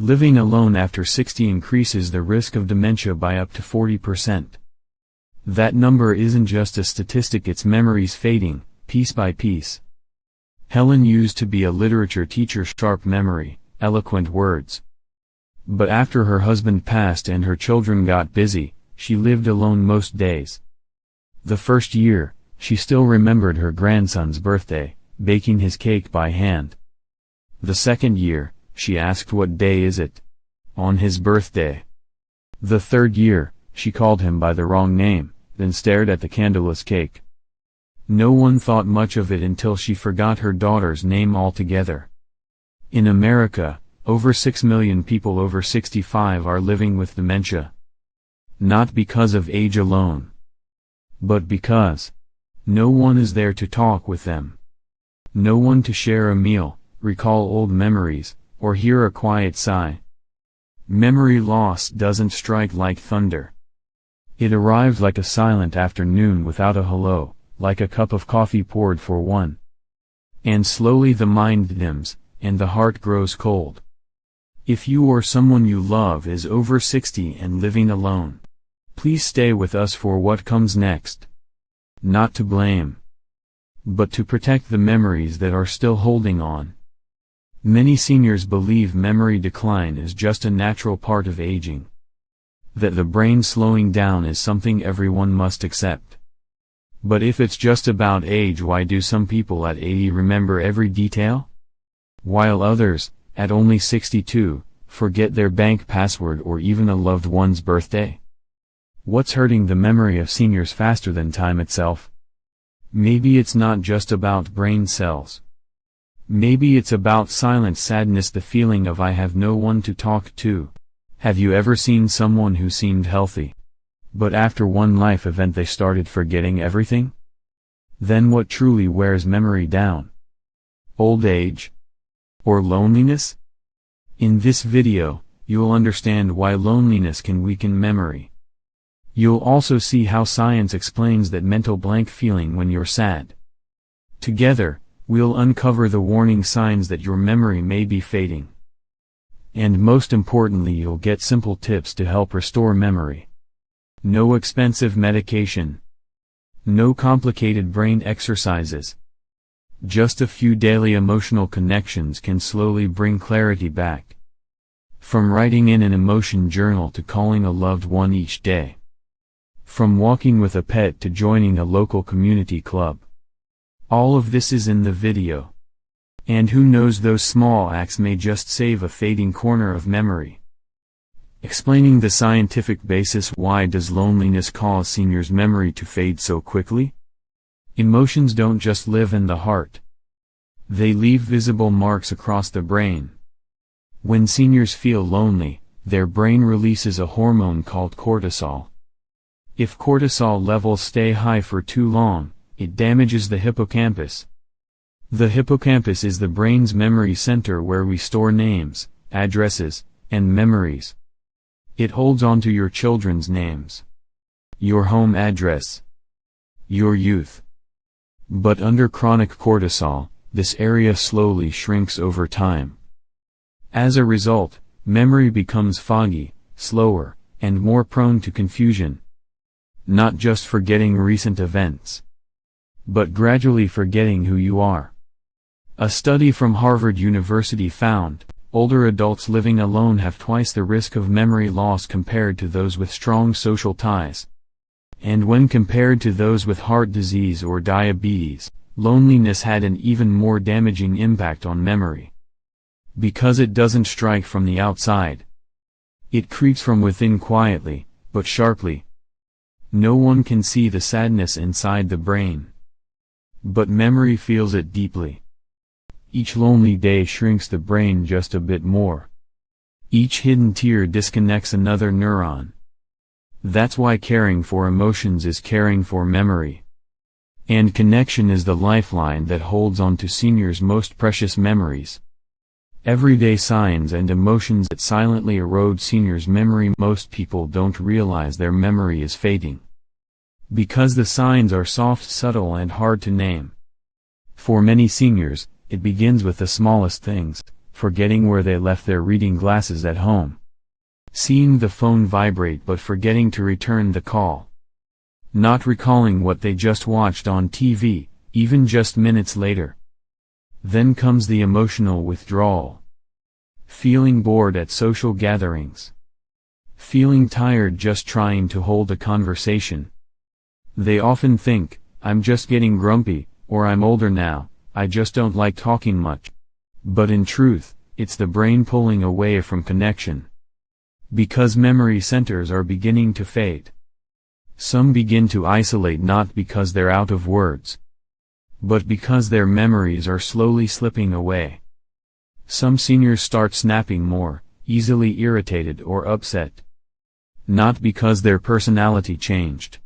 Living alone after 60 increases the risk of dementia by up to 40%. That number isn't just a statistic, it's memories fading, piece by piece. Helen used to be a literature teacher, sharp memory, eloquent words. But after her husband passed and her children got busy, she lived alone most days. The first year, she still remembered her grandson's birthday, baking his cake by hand. The second year, she asked, "What day is it?" On his birthday. The third year, she called him by the wrong name, then stared at the candleless cake. No one thought much of it until she forgot her daughter's name altogether. In America, over 6 million people over 65 are living with dementia. Not because of age alone, but because no one is there to talk with them. No one to share a meal, recall old memories, or hear a quiet sigh. Memory loss doesn't strike like thunder. It arrives like a silent afternoon without a hello, like a cup of coffee poured for one. And slowly the mind dims, and the heart grows cold. If you or someone you love is over 60 and living alone, please stay with us for what comes next. Not to blame, but to protect the memories that are still holding on. Many seniors believe memory decline is just a natural part of aging. That the brain slowing down is something everyone must accept. But if it's just about age, why do some people at 80 remember every detail? While others, at only 62, forget their bank password or even a loved one's birthday? What's hurting the memory of seniors faster than time itself? Maybe it's not just about brain cells. Maybe it's about silent sadness, the feeling of I have no one to talk to. Have you ever seen someone who seemed healthy, but after one life event they started forgetting everything? Then what truly wears memory down? Old age? Or loneliness? In this video, you'll understand why loneliness can weaken memory. You'll also see how science explains that mental blank feeling when you're sad. Together, we'll uncover the warning signs that your memory may be fading. And most importantly, you'll get simple tips to help restore memory. No expensive medication. No complicated brain exercises. Just a few daily emotional connections can slowly bring clarity back. From writing in an emotion journal to calling a loved one each day. From walking with a pet to joining a local community club. All of this is in the video. And who knows, those small acts may just save a fading corner of memory. Explaining the scientific basis. Why does loneliness cause seniors' memory to fade so quickly? Emotions don't just live in the heart. They leave visible marks across the brain. When seniors feel lonely, their brain releases a hormone called cortisol. If cortisol levels stay high for too long, it damages the hippocampus. The hippocampus is the brain's memory center where we store names, addresses, and memories. It holds on to your children's names, your home address, your youth. But under chronic cortisol, this area slowly shrinks over time. As a result, memory becomes foggy, slower, and more prone to confusion. Not just forgetting recent events, but gradually forgetting who you are. A study from Harvard University found, older adults living alone have twice the risk of memory loss compared to those with strong social ties. And when compared to those with heart disease or diabetes, loneliness had an even more damaging impact on memory. Because it doesn't strike from the outside. It creeps from within quietly, but sharply. No one can see the sadness inside the brain. But memory feels it deeply. Each lonely day shrinks the brain just a bit more. Each hidden tear disconnects another neuron. That's why caring for emotions is caring for memory. And connection is the lifeline that holds on to seniors' most precious memories. Everyday signs and emotions that silently erode seniors' memory. Most people don't realize their memory is fading. Because the signs are soft, subtle, and hard to name. For many seniors, it begins with the smallest things. forgetting where they left their reading glasses at home. Seeing the phone vibrate but forgetting to return the call. Not recalling what they just watched on TV, even just minutes later. Then comes the emotional withdrawal. Feeling bored at social gatherings. Feeling tired just trying to hold a conversation. They often think, I'm just getting grumpy, or I'm older now, I just don't like talking much. But in truth, it's the brain pulling away from connection. Because memory centers are beginning to fade. Some begin to isolate not because they're out of words, but because their memories are slowly slipping away. Some seniors start snapping more, easily irritated or upset. Not because their personality changed,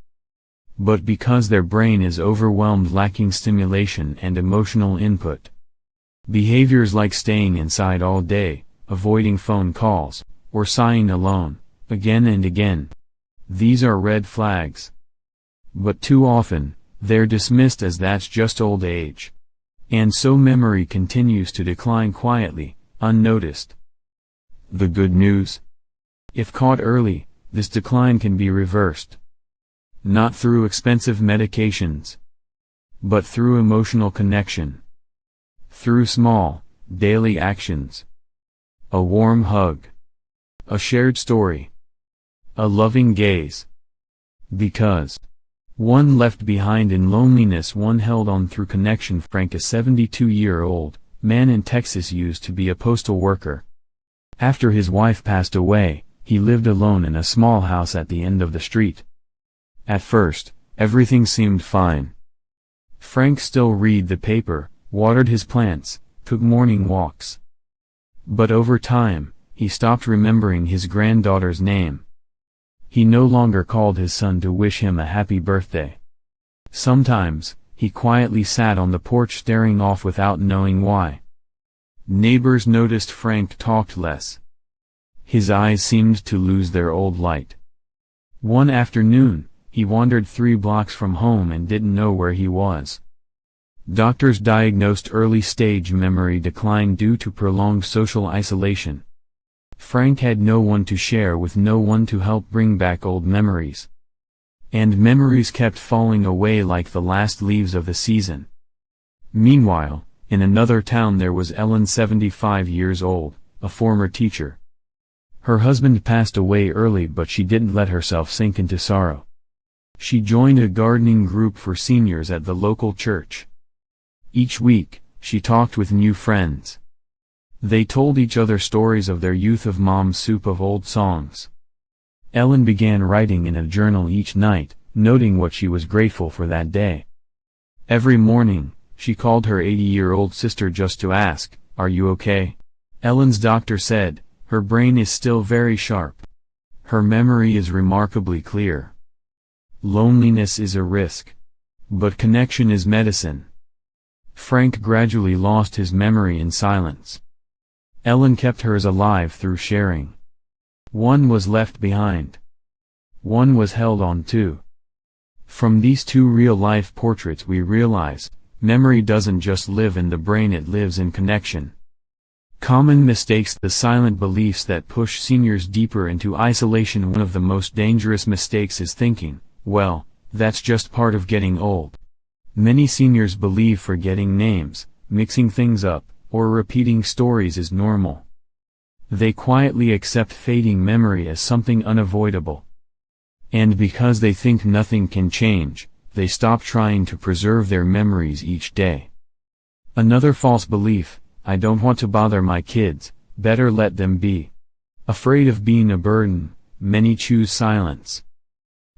but because their brain is overwhelmed, lacking stimulation and emotional input. Behaviors like staying inside all day, avoiding phone calls, or sighing alone, again and again. These are red flags. But too often, they're dismissed as that's just old age. And so memory continues to decline quietly, unnoticed. The good news? If caught early, this decline can be reversed. Not through expensive medications, but through emotional connection. Through small, daily actions. A warm hug. A shared story. A loving gaze. Because one left behind in loneliness, one held on through connection. Frank, a 72-year-old man in Texas, used to be a postal worker. After his wife passed away, he lived alone in a small house at the end of the street. At first, everything seemed fine. Frank still read the paper, watered his plants, took morning walks. But over time, he stopped remembering his granddaughter's name. He no longer called his son to wish him a happy birthday. Sometimes, he quietly sat on the porch staring off without knowing why. Neighbors noticed Frank talked less. His eyes seemed to lose their old light. One afternoon, he wandered 3 blocks from home and didn't know where he was. Doctors diagnosed early-stage memory decline due to prolonged social isolation. Frank had no one to share with, no one to help bring back old memories. And memories kept falling away like the last leaves of the season. Meanwhile, in another town there was Ellen, 75 years old, a former teacher. Her husband passed away early, but she didn't let herself sink into sorrow. She joined a gardening group for seniors at the local church. Each week, she talked with new friends. They told each other stories of their youth, of mom's soup, of old songs. Ellen began writing in a journal each night, noting what she was grateful for that day. Every morning, she called her 80-year-old sister just to ask, "Are you okay?" Ellen's doctor said, "Her brain is still very sharp. Her memory is remarkably clear. Loneliness is a risk. But connection is medicine." Frank gradually lost his memory in silence. Ellen kept hers alive through sharing. One was left behind. One was held on to. From these 2 real-life portraits we realize, memory doesn't just live in the brain, it lives in connection. Common mistakes, the silent beliefs that push seniors deeper into isolation. One of the most dangerous mistakes is thinking, well, that's just part of getting old. Many seniors believe forgetting names, mixing things up, or repeating stories is normal. They quietly accept fading memory as something unavoidable. And because they think nothing can change, they stop trying to preserve their memories each day. Another false belief: I don't want to bother my kids, better let them be. Afraid of being a burden, many choose silence.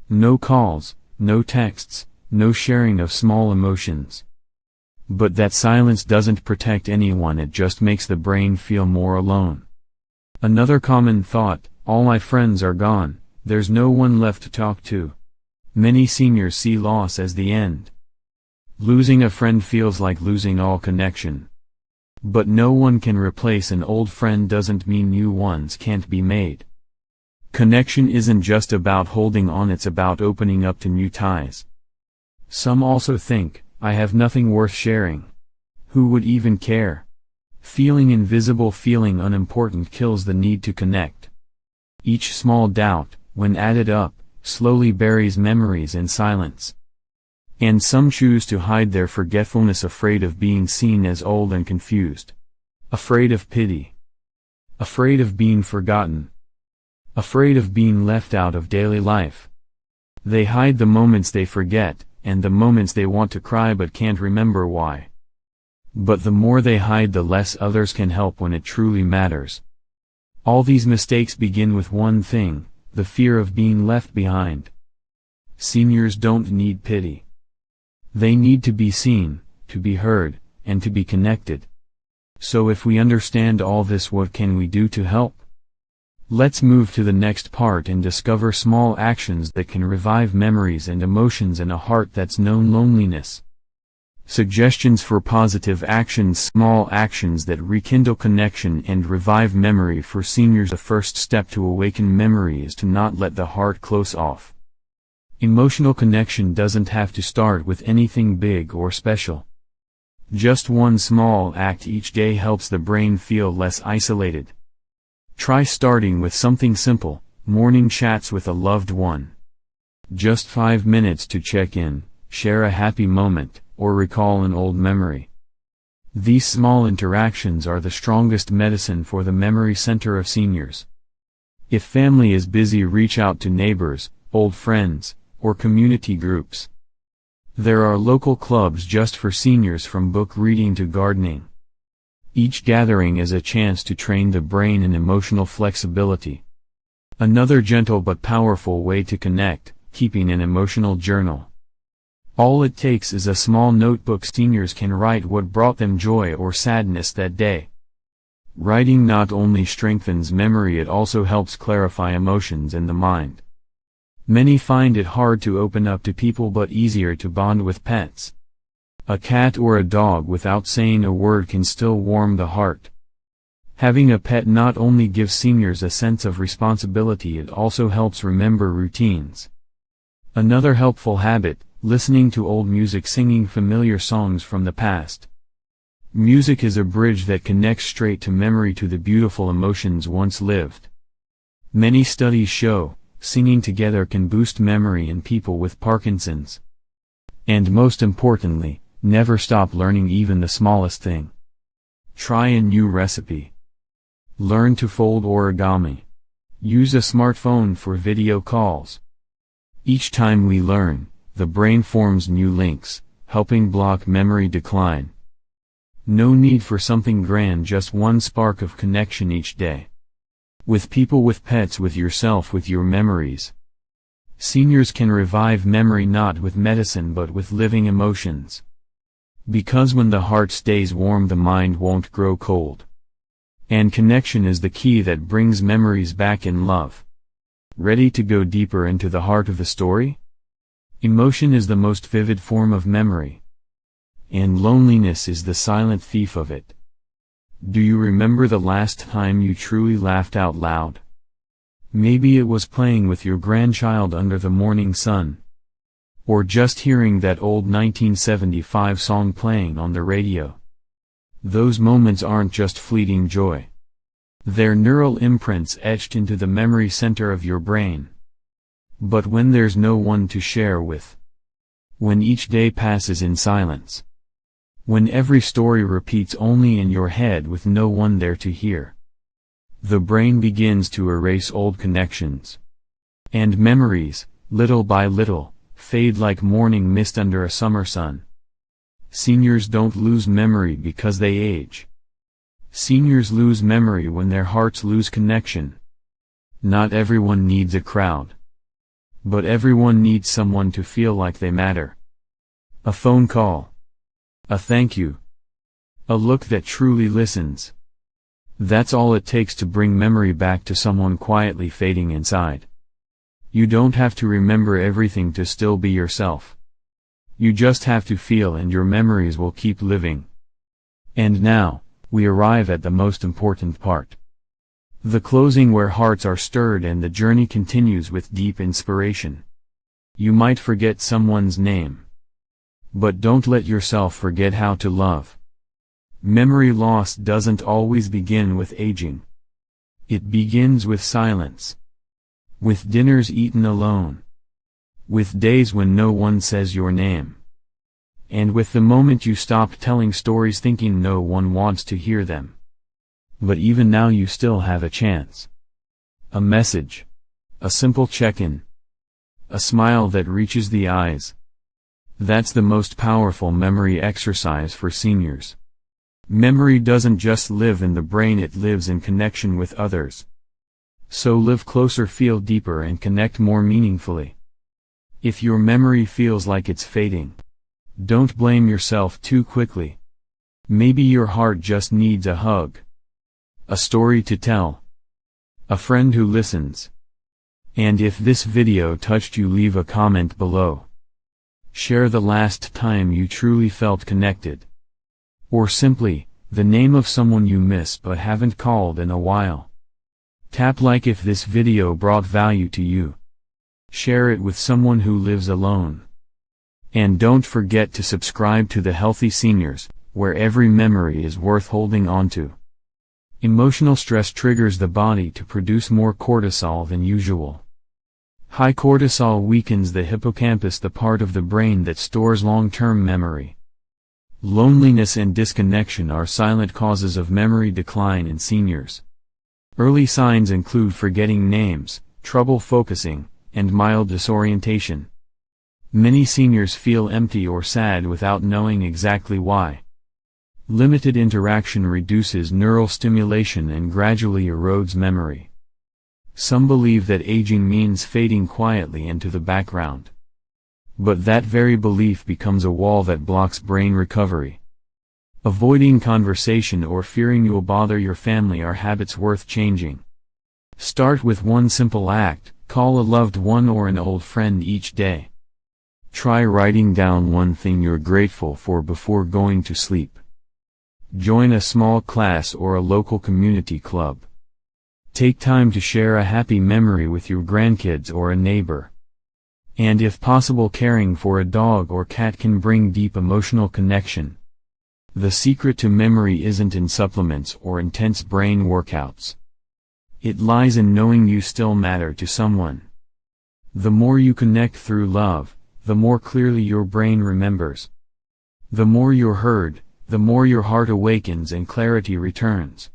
No calls, no texts, no sharing of small emotions. But that silence doesn't protect anyone, it just makes the brain feel more alone. Another common thought: all my friends are gone, there's no one left to talk to. Many seniors see loss as the end. Losing a friend feels like losing all connection. But no one can replace an old friend doesn't mean new ones can't be made. Connection isn't just about holding on, it's about opening up to new ties. Some also think, I have nothing worth sharing. Who would even care? Feeling invisible, feeling unimportant kills the need to connect. Each small doubt, when added up, slowly buries memories in silence. And some choose to hide their forgetfulness, afraid of being seen as old and confused. Afraid of pity. Afraid of being forgotten. Afraid of being left out of daily life. They hide the moments they forget, and the moments they want to cry but can't remember why. But the more they hide, the less others can help when it truly matters. All these mistakes begin with one thing: the fear of being left behind. Seniors don't need pity. They need to be seen, to be heard, and to be connected. So if we understand all this, what can we do to help? Let's move to the next part and discover small actions that can revive memories and emotions in a heart that's known loneliness. Suggestions for positive actions: small actions that rekindle connection and revive memory for seniors. The first step to awaken memory is to not let the heart close off. Emotional connection doesn't have to start with anything big or special. Just one small act each day helps the brain feel less isolated. Try starting with something simple: morning chats with a loved one. Just 5 minutes to check in, share a happy moment, or recall an old memory. These small interactions are the strongest medicine for the memory center of seniors. If family is busy, reach out to neighbors, old friends, or community groups. There are local clubs just for seniors, from book reading to gardening. Each gathering is a chance to train the brain in emotional flexibility. Another gentle but powerful way to connect: keeping an emotional journal. All it takes is a small notebook. Seniors can write what brought them joy or sadness that day. Writing not only strengthens memory, it also helps clarify emotions in the mind. Many find it hard to open up to people, but easier to bond with pets. A cat or a dog without saying a word can still warm the heart. Having a pet not only gives seniors a sense of responsibility, it also helps remember routines. Another helpful habit: listening to old music, singing familiar songs from the past. Music is a bridge that connects straight to memory, to the beautiful emotions once lived. Many studies show singing together can boost memory in people with Parkinson's. And most importantly, never stop learning even the smallest thing. Try a new recipe. Learn to fold origami. Use a smartphone for video calls. Each time we learn, the brain forms new links, helping block memory decline. No need for something grand, just one spark of connection each day. With people, with pets, with yourself, with your memories. Seniors can revive memory not with medicine but with living emotions. Because when the heart stays warm, the mind won't grow cold. And connection is the key that brings memories back in love. Ready to go deeper into the heart of the story? Emotion is the most vivid form of memory. And loneliness is the silent thief of it. Do you remember the last time you truly laughed out loud? Maybe it was playing with your grandchild under the morning sun. Or just hearing that old 1975 song playing on the radio. Those moments aren't just fleeting joy. They're neural imprints etched into the memory center of your brain. But when there's no one to share with, when each day passes in silence, when every story repeats only in your head with no one there to hear, the brain begins to erase old connections. And memories, little by little, fade like morning mist under a summer sun. Seniors don't lose memory because they age. Seniors lose memory when their hearts lose connection. Not everyone needs a crowd. But everyone needs someone to feel like they matter. A phone call. A thank you. A look that truly listens. That's all it takes to bring memory back to someone quietly fading inside. You don't have to remember everything to still be yourself. You just have to feel, and your memories will keep living. And now, we arrive at the most important part. The closing, where hearts are stirred and the journey continues with deep inspiration. You might forget someone's name. But don't let yourself forget how to love. Memory loss doesn't always begin with aging. It begins with silence. With dinners eaten alone. With days when no one says your name. And with the moment you stop telling stories thinking no one wants to hear them. But even now you still have a chance. A message. A simple check-in. A smile that reaches the eyes. That's the most powerful memory exercise for seniors. Memory doesn't just live in the brain, it lives in connection with others. So live closer, feel deeper, and connect more meaningfully. If your memory feels like it's fading, don't blame yourself too quickly. Maybe your heart just needs a hug. A story to tell. A friend who listens. And if this video touched you, leave a comment below. Share the last time you truly felt connected. Or simply, the name of someone you miss but haven't called in a while. Tap like if this video brought value to you. Share it with someone who lives alone. And don't forget to subscribe to The Healthy Seniors, where every memory is worth holding on to. Emotional stress triggers the body to produce more cortisol than usual. High cortisol weakens the hippocampus, the part of the brain that stores long-term memory. Loneliness and disconnection are silent causes of memory decline in seniors. Early signs include forgetting names, trouble focusing, and mild disorientation. Many seniors feel empty or sad without knowing exactly why. Limited interaction reduces neural stimulation and gradually erodes memory. Some believe that aging means fading quietly into the background. But that very belief becomes a wall that blocks brain recovery. Avoiding conversation or fearing you'll bother your family are habits worth changing. Start with one simple act: call a loved one or an old friend each day. Try writing down one thing you're grateful for before going to sleep. Join a small class or a local community club. Take time to share a happy memory with your grandkids or a neighbor. And if possible, caring for a dog or cat can bring deep emotional connection. The secret to memory isn't in supplements or intense brain workouts. It lies in knowing you still matter to someone. The more you connect through love, the more clearly your brain remembers. The more you're heard, the more your heart awakens and clarity returns.